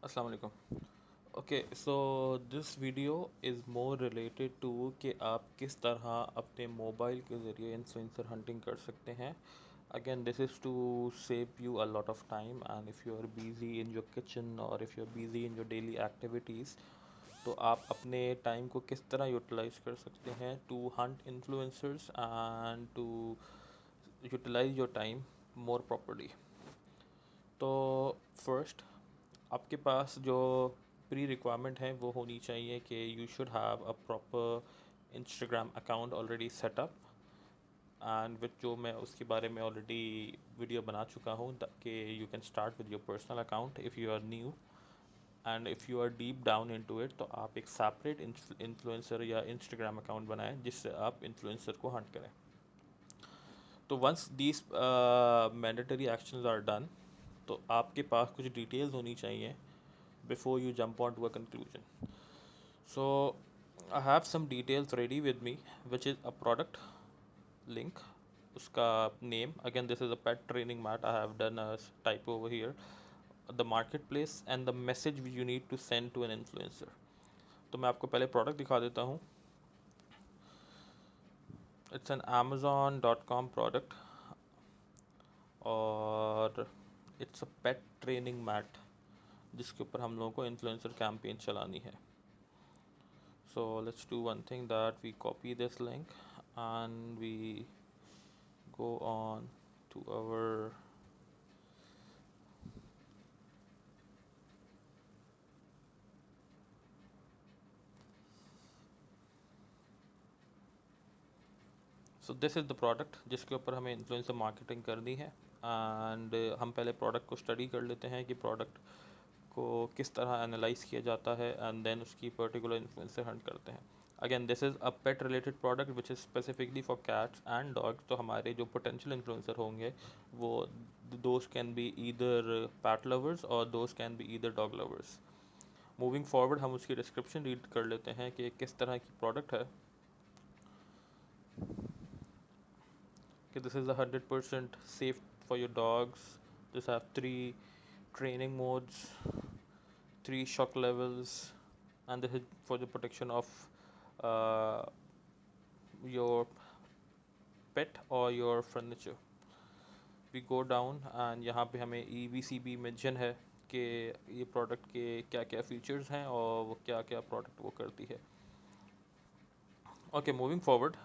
अस्सलाम वालेकुम। Okay, so this video is more related to कि आप किस तरह अपने मोबाइल के ज़रिए इन्फ्लुएंसर हंटिंग कर सकते हैं। Again this is to save you a lot of time, and if you are busy in your kitchen और if you are busy in your daily activities, तो आप अपने टाइम को किस तरह यूटिलाइज कर सकते हैं to hunt influencers and to utilise your time more properly. तो फर्स्ट, आपके पास जो प्री रिक्वायरमेंट है वो होनी चाहिए कि you should have a proper Instagram account already setup, and which जो मैं उसके बारे में ऑलरेडी वीडियो बना चुका हूँ कि you can start with your personal account if you are new, and if you are deep down into it तो आप एक सेपरेट इन्फ्लुएंसर या इंस्टाग्राम अकाउंट बनाएं जिससे आप इन्फ्लुएंसर को हंट करें। तो once these mandatory actions are done, तो आपके पास कुछ डिटेल्स होनी चाहिए before you jump on to a conclusion. So I have some details ready with me, which is a product link, uska name. Again, this is a pet training mat. I have done a typo over here. The marketplace and the message which you need to send to an influencer. तो मैं आपको पहले product दिखा देता हूँ। It's an amazon.com product और it's a pet training mat जिसके ऊपर हम लोगों को इन्फ्लुएंसर कैंपेन चलानी है। So let's do one thing, that we copy this link and we go on to our so this is the product जिसके ऊपर हमें इन्फ्लुएंसर मार्केटिंग करनी है। एंड हम पहले प्रोडक्ट को स्टडी कर लेते हैं कि प्रोडक्ट को किस तरह एनालाइज किया जाता है, एंड देन उसकी पर्टिकुलर इन्फ्लुएंसर हंट करते हैं। Again this is a pet related product which is specifically for cats and dogs. तो हमारे जो पोटेंशियल इन्फ्लुएंसर होंगे वो those can be either pet lovers और those can be either dog lovers. Moving forward हम उसकी डिस्क्रिप्शन रीड कर लेते हैं कि किस तरह की प्रोडक्ट है। कि this is 100% safe for your dogs. This have 3 training modes, 3 shock levels, and this is for the protection of uh, your pet or your furniture. We go down and यहाँ पे हमें EVCB मेंशन है कि ये product के क्या क्या features हैं और वो क्या क्या प्रोडक्ट वो करती है। Okay, moving forward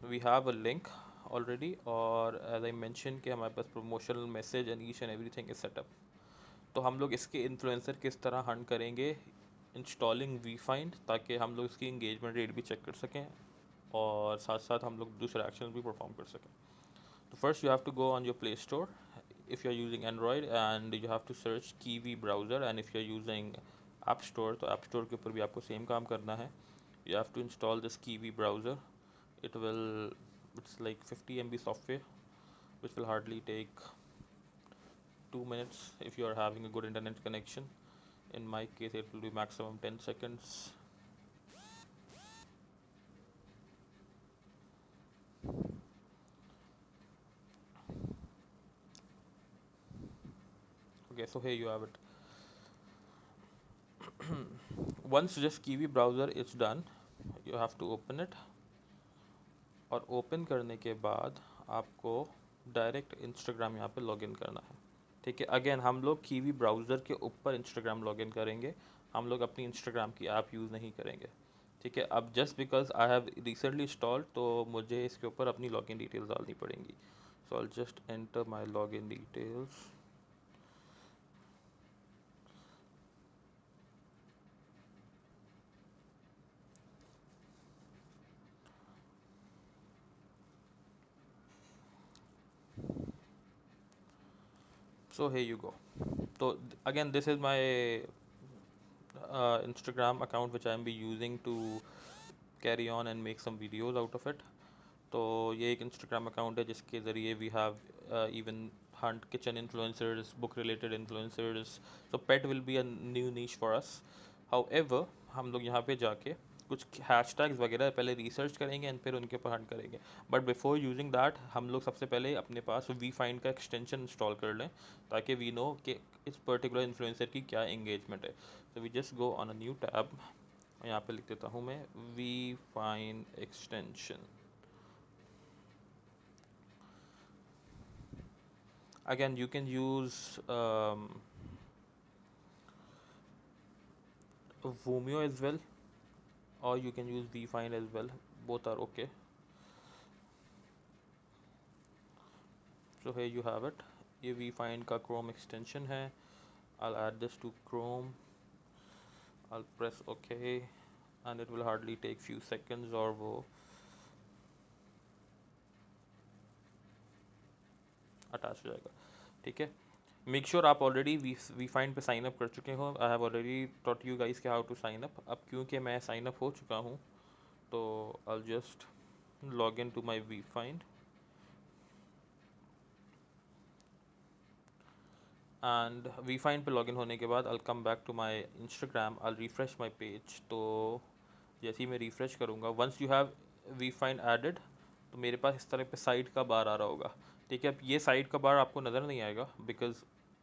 we have a link already, और एज आई मेंशन कि हमारे पास promotional message and each and everything is set up. तो हम लोग इसके इन्फ्लुएंसर किस तरह हंट करेंगे, इंस्टॉलिंग वी फाइंड, ताकि हम लोग इसकी इंगेजमेंट रेट भी चेक कर सकें और साथ साथ हम लोग दूसरे एक्शन भी परफॉर्म कर सकें। तो first you have to go on your play store if you are using Android, and you have to search Kiwi browser, and if you are using app store तो ऐप स्टोर के ऊपर भी आपको same काम करना है। You have to install this Kiwi browser. it will it's like 50 MB software which will hardly take 2 minutes if you are having a good internet connection. In my case it will be maximum 10 seconds. Okay, so here you have it. Once this Kiwi browser is done, you have to open it, और open करने के बाद आपको direct Instagram यहाँ पे login करना है। ठीक है, अगेन हम लोग कीवी ब्राउज़र के ऊपर इंस्टाग्राम लॉगिन करेंगे, हम लोग अपनी इंस्टाग्राम की ऐप यूज़ नहीं करेंगे। ठीक है, अब just because I have recently installed तो मुझे इसके ऊपर अपनी लॉगिन डिटेल्स डालनी पड़ेंगी। So I just enter my login details. So here you go. So again this is my Instagram account which I am be using to carry on and make some videos out of it. तो ये एक Instagram account है जिसके ज़रिए we have even hunt kitchen influencers, book related influencers. So pet will be a new niche for us. However हम लोग यहाँ पे जाके कुछ हैशटैग्स वगैरह पहले रिसर्च करेंगे एंड फिर उनके ऊपर हंट करेंगे। बट बिफोर यूजिंग दैट हम लोग सबसे पहले अपने पास वी फाइंड का एक्सटेंशन इंस्टॉल कर लें, ताकि वी नो कि इस पर्टिकुलर इन्फ्लुएंसर की क्या एंगेजमेंट है। तो we just go on a new tab, यहाँ पे लिख देता हूँ मैं we find extension. Again, you can use Vimeo as well, or you can use vFind as well. Both are okay. So here you have it. ये vFind का Chrome extension है. I'll add this to Chrome. I'll press OK, and it will hardly take few seconds और वो attach हो जाएगा। ठीक है, make sure आप ऑलरेडी वी फाइंड पे साइन अप कर चुके हो। I have already taught you guys के हाउ टू साइन अप। अब क्योंकि मैं साइन अप हो चुका हूँ, तो I just log in to my WeFind and WeFind पे लॉगिन होने के बाद I come back to my Instagram, I refresh my page. तो जैसे ही मैं रिफ्रेश करूँगा, once you have we find added, तो मेरे पास इस तरह पे साइड का बार आ रहा होगा। ठीक है, अब ये साइड का बार आपको नज़र नहीं आएगा बिकॉज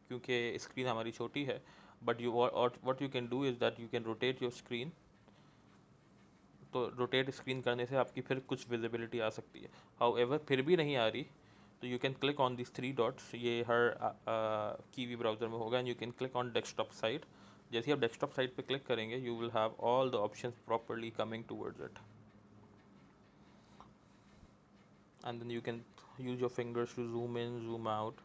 क्योंकि स्क्रीन हमारी छोटी है। But you what you can do is that you can rotate your screen. तो रोटेट स्क्रीन करने से आपकी फिर कुछ विजिबिलिटी आ सकती है। हाउएवर फिर भी नहीं आ रही, तो you can click on this three dots. ये हर कीवी ब्राउज़र में होगा, and you can click on desktop site. जैसे ही आप डेस्कटॉप साइट पे क्लिक करेंगे, you will have all the options properly coming towards it, and then you can use your fingers to zoom in, zoom out.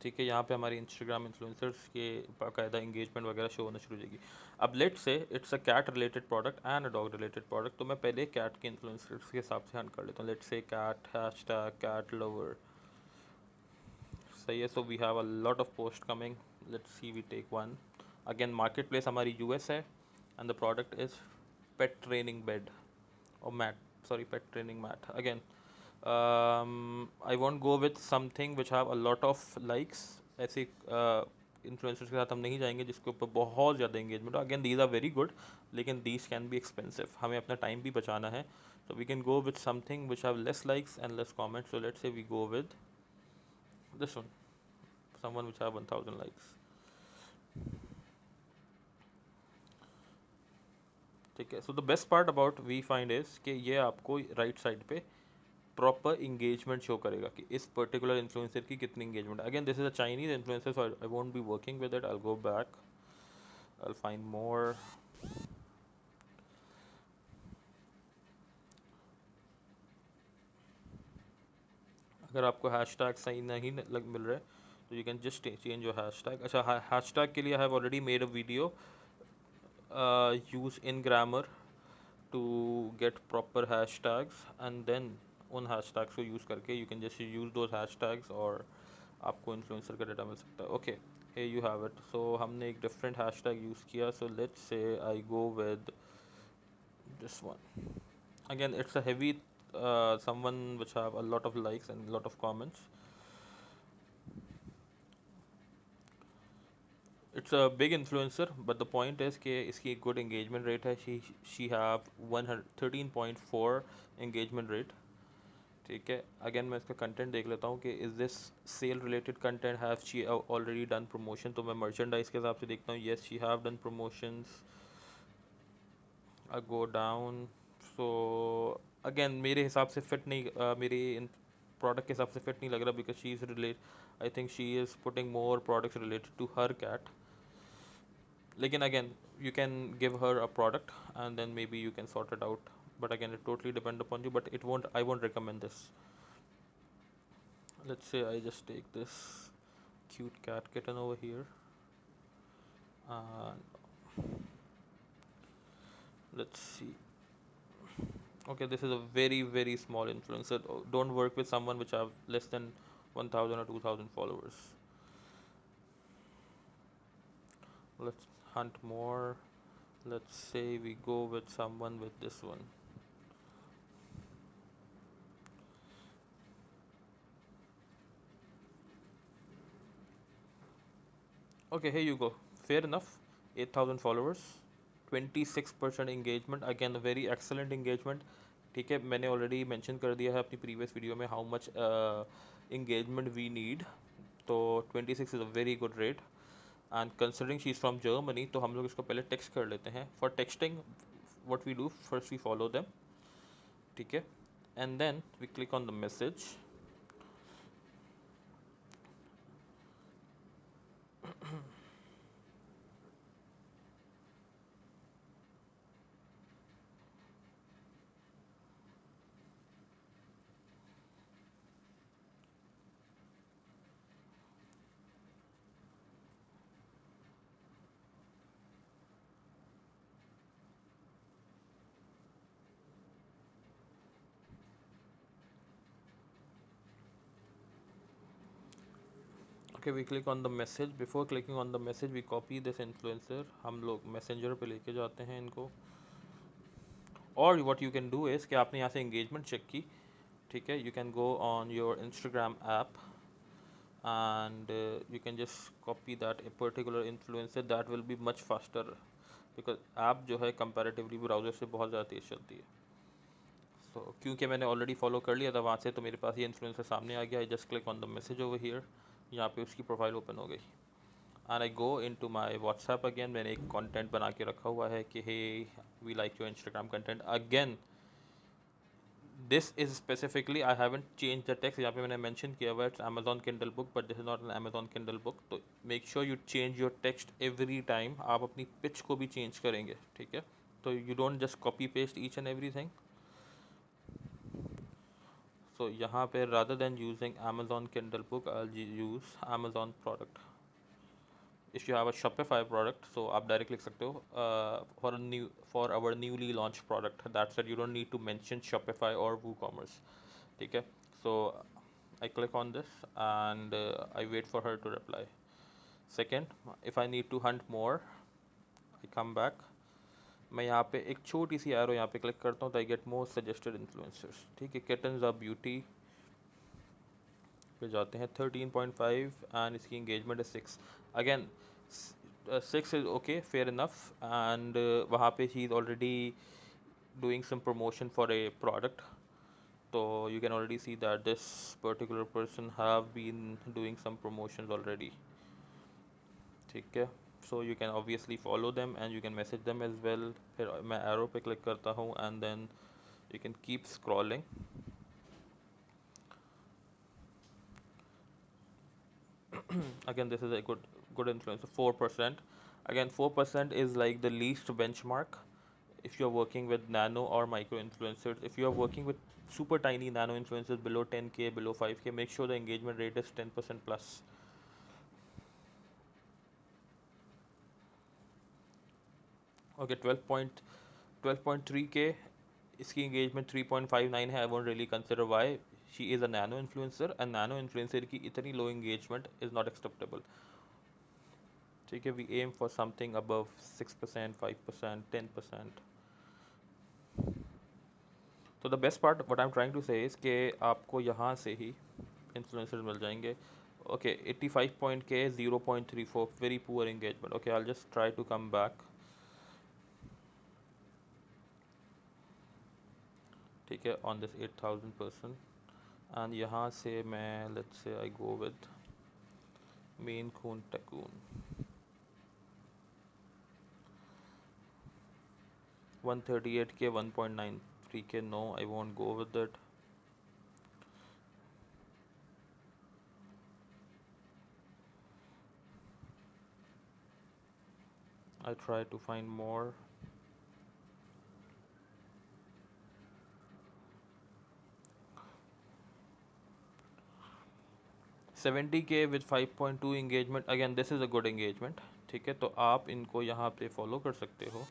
ठीक है, यहाँ पे हमारी इंस्टाग्राम इन्फ्लुएंसर्स के बाकायदा इंगेजमेंट वगैरह शो होना शुरू हो जाएगी। अब let say it's a cat related product and a dog related product, तो मैं पहले कैट के इन्फ्लुएंसर्स के हिसाब से हन कर लेता हूँ। लेट से कैट हैशटैग कैट लवर। सही है, so we have a lot of post coming. Let's see, we take one. Again marketplace हमारी यूएस है, and the product is pet training bed और mat, sorry pet training mat. Again I won't go with something which have a lot of likes। ऐसे influencers के साथ हम नहीं जाएंगे जिसके ऊपर बहुत ज़्यादा एंगेजमेंट हो। Again these are very good, लेकिन दीज कैन बी एक्सपेंसिव। हमें अपना टाइम भी बचाना है, so we can go with something which have less likes and less comments। So let's say we go with this one, someone which have 1000 likes। ठीक है, so the best part about we find is कि ये आपको right side पे proper engagement show करेगा कि इस particular influencer की कितनी इंगेजमेंट है। Again this is a Chinese influencer, so I won't be working with it. I go back, I find more. अगर आपको हैशटैग सही नहीं मिल रहा है, तो you can just change your hashtag. अच्छा, हैशटैग के लिए I have already made a video, use in grammar to get proper hashtags, and then उन हैशटैग्स को यूज़ करके you can just use those hashtags और आपको इन्फ्लुएंसर का data मिल सकता है। Okay, here you have it। so हमने एक डिफरेंट हैशटैग यूज़ किया। so let's say I go with this one। again it's a heavy someone which have a lot of likes and a lot of comments। it's a big influencer, but the point is कि इसकी good engagement rate है। she have 113.4 engagement rate। ठीक है, again मैं इसका content देख लेता हूँ कि is this sale related content, have she already done promotion. तो मैं मर्चेंडाइज के हिसाब से देखता हूँ, yes she have done promotions. I go down. So again मेरे हिसाब से फिट नहीं, मेरे इन प्रोडक्ट के हिसाब से फिट नहीं लग रहा, because she is relate, I think she is putting more products related to her cat. लेकिन again you can give her a product and then maybe you can sort it out, but again it totally depend upon you, but I won't recommend this। let's say I just take this cute cat kitten over here, and let's see, okay, this is a very small influencer, don't work with someone which have less than 1000 or 2000 followers। let's hunt more, let's say we go with someone with this one। Okay, here you go. Fair enough. 8,000 followers, 26% engagement. Again, a very excellent engagement. ठीक है, मैंने already mention कर दिया है अपनी previous video में how much engagement we need. तो 26 is a very good rate. And considering she is from Germany, तो हम लोग इसको पहले टेक्स्ट कर लेते हैं. For texting, what we do first, we follow them. ठीक है, and then we click on the message. Okay, we click on the message. Before clicking on the message, we copy this influencer. हम लोग messenger पे लेके जाते हैं इनको. और what you can do is कि आपने यहाँ से engagement check की, ठीक है, you can go on your Instagram app and you can just copy that a particular influencer. That will be much faster because app जो है comparatively browser से बहुत ज़्यादा तेज़ चलती है. So क्योंकि मैंने ऑलरेडी फॉलो कर लिया था वहाँ से, तो मेरे पास ये इन्फ्लुएंसर सामने आ गया. I just click on the message over here. यहाँ पे उसकी प्रोफाइल ओपन हो गई. And I go into my WhatsApp again. मैंने एक कंटेंट बना के रखा हुआ है कि hey we like your Instagram content. Again this is specifically, I haven't change the text. यहाँ पे मैंने मेंशन किया हुआ है Amazon Kindle book, but this is not an Amazon Kindle book. तो make sure you change your text every time. आप अपनी पिच को भी चेंज करेंगे, ठीक है. तो you don't just copy paste each and everything. So यहाँ पे rather than using Amazon Kindle book, I'll use Amazon product. If you have a Shopify product, so आप डायरेक्ट लिख सकते हो for our newly launched product. That's it. You don't need to mention Shopify or WooCommerce. ठीक है. So I click on this and I wait for her to reply. Second, if I need to hunt more, I come back. मैं यहाँ पे एक छोटी सी arrow यहाँ पे click करता हूँ तो I get more suggested influencers. ठीक है, किटन्स आर ब्यूटी पे जाते हैं 13.5 एंड इसकी इंगेजमेंट है 6. Again 6 is okay, fair enough. And वहाँ पे ही is already doing some promotion for a product. तो you can already see that this particular person have been doing some promotions already. ठीक है, so you can obviously follow them and you can message them as well. फिर मैं arrow पे click करता हूँ and then you can keep scrolling. Again, this is a good influence. 4%. Again, 4% is like the least benchmark if you're working with nano or micro influencers. If you're working with super tiny nano influencers below 10k, below 5k, make sure the engagement rate is 10% plus. Okay, 12.3k. इसकी engagement 3.59 है. I won't really consider why. She is a nano influencer and nano influencer की इतनी low engagement is not acceptable. ठीक है, we aim for something above 6%, 5%, 10%. तो the best part what I am trying to say is कि आपको यहाँ से ही influencers मिल जाएंगे. Okay, 85 point K 0.34, very poor engagement. Okay, I will just try to come back. ठीक है, ऑन दिस 8,000 पर्सन. एंड यहाँ से मैं let's say I go with main खून टैकून 138 K 1.93 K. No, I won't go with that. I try to find more. 70k with 5.2 engagement. Again, this is a good engagement. ठीक है, तो आप इनको यहाँ पे फॉलो कर सकते हो.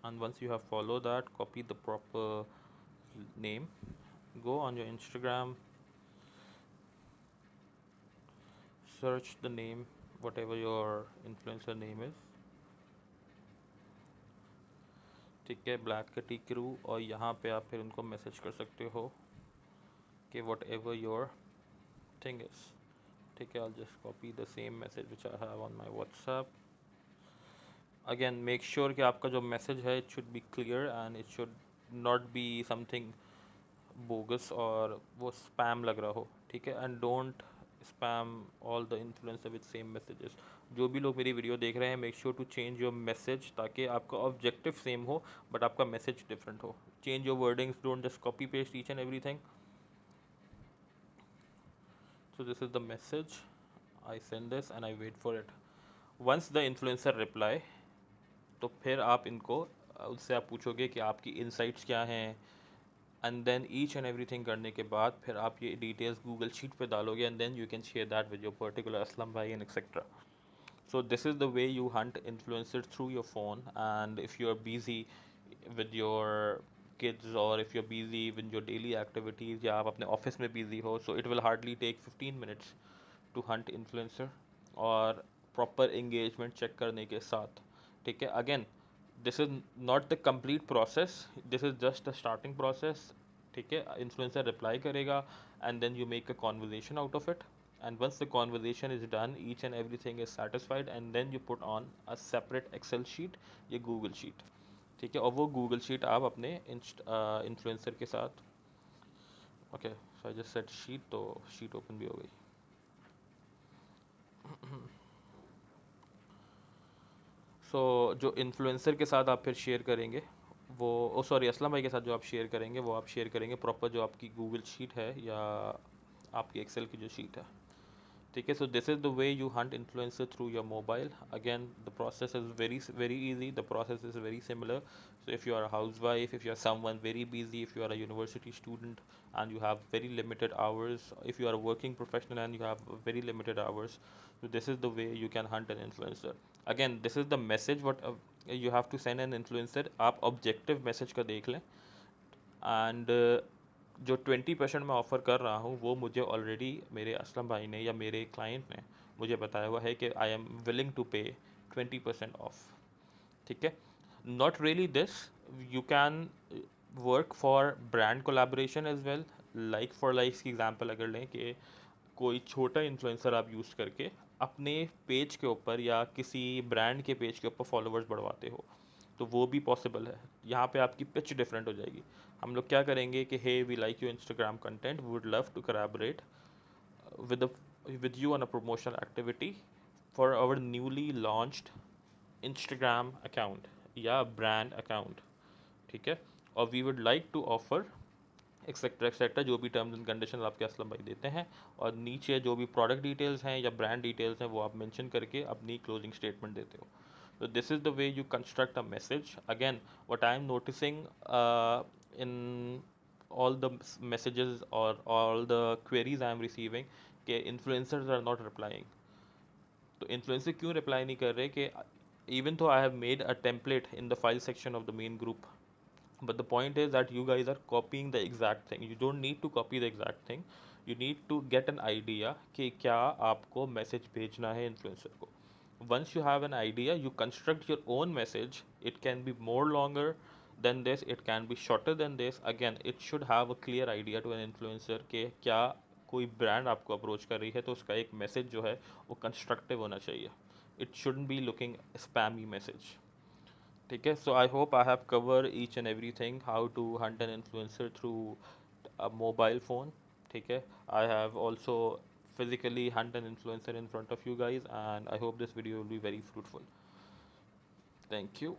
And once you have followed that, copy the proper name, go on your Instagram, search the name whatever your influencer name is. ठीक है, ब्लैक कटी क्रू. और यहाँ पे आप फिर उनको मैसेज कर सकते हो कि whatever your thing is. ठीक है, I'll just copy the same message which I have on my WhatsApp. Again, make sure कि आपका जो message है it should be clear and it should not be something bogus और वो spam लग रहा हो, ठीक है, and don't spam all the influencer with same messages. जो भी लोग मेरी वीडियो देख रहे हैं, make sure to change your message ताकि आपका ऑब्जेक्टिव सेम हो बट आपका मैसेज डिफरेंट हो. Change your wordings, don't just copy paste each and everything. So this is the message. I send this and I wait for it. Once the influencer reply, तो फिर आप इनको उससे आप पूछोगे कि आपकी इनसाइट्स क्या हैं, and then each and everything करने के बाद फिर आप ये डिटेल्स गूगल शीट पे डालोगे and then you can share that with your particular Aslam भाई and etcetera. So this is the way you hunt influencers through your phone, and if you're busy with your kids or if you're busy with your daily activities या आप अपने office में busy हो, so it will hardly take 15 minutes to hunt influencer और proper engagement check करने के साथ. ठीक है, again this is not the complete process, this is just the starting process. ठीक है, influencer reply करेगा and then you make a conversation out of it, and once the conversation is done, each and everything is satisfied, and then you put on a separate excel sheet या google sheet. ठीक है, और वो google sheet आप अपने influencer के साथ. okay, so I just said sheet, तो sheet open भी हो गई. so जो influencer के साथ आप फिर शेयर करेंगे वो सॉरी असलम भाई के साथ जो आप शेयर करेंगे वो आप शेयर करेंगे प्रॉपर जो आपकी गूगल शीट है या आपकी एक्सेल की जो शीट है. ठीक है, so this is the way you hunt influencer through your mobile. Again, the process is very easy, the process is very similar. So if you are a housewife, if you are someone very busy, if you are a university student and you have very limited hours, if you are a working professional and you have very limited hours, so this is the way you can hunt an influencer. Again, this is the message what you have to send an influencer. आप objective message का देख लें, and जो 20% मैं offer कर रहा हूँ वो मुझे ऑलरेडी मेरे असलम भाई ने या मेरे क्लाइंट ने मुझे बताया हुआ है कि आई एम विलिंग टू पे 20% ऑफ. ठीक है, not really this, you can work for brand collaboration as well. Like for likes की एग्जांपल अगर लें कि कोई छोटा इन्फ्लुएंसर आप यूज़ करके अपने पेज के ऊपर या किसी ब्रांड के पेज के ऊपर फॉलोअर्स बढ़वाते हो, तो वो भी पॉसिबल है. यहाँ पे आपकी पिच डिफरेंट हो जाएगी. हम लोग क्या करेंगे कि hey we like you Instagram content, would love to collaborate with with you on a promotional activity for our newly launched Instagram account या ब्रांड अकाउंट. ठीक है, और we would like to offer etcetera etcetera, जो भी terms and condition आपके असलम भाई देते हैं, और नीचे जो भी प्रोडक्ट डिटेल्स हैं या ब्रांड डिटेल्स हैं वो आप मेंशन करके अपनी क्लोजिंग स्टेटमेंट देते हो. So this is the way you construct a message. Again, what I am noticing in all the messages or all the queries I am receiving कि influencers are not replying. तो influencer क्यों reply नहीं कर रहे कि even though I have made a template in the file section of the main group, but the point is that you guys are copying the exact thing. You don't need to copy the exact thing. You need to get an idea कि क्या आपको message भेजना है influencer को. Once you have an idea, you construct your own message. It can be more longer than this, it can be shorter than this. Again, it should have a clear idea to an influencer कि क्या कोई brand आपको approach कर रही है तो उसका एक मैसेज जो है वो कंस्ट्रक्टिव होना चाहिए. It shouldn't be looking spammy message. ठीक है, so I hope I have cover each and everything how to hunt an influencer through a mobile phone. ठीक है, I have also physically hunt an influencer in front of you guys, and I hope this video will be very fruitful. Thank you.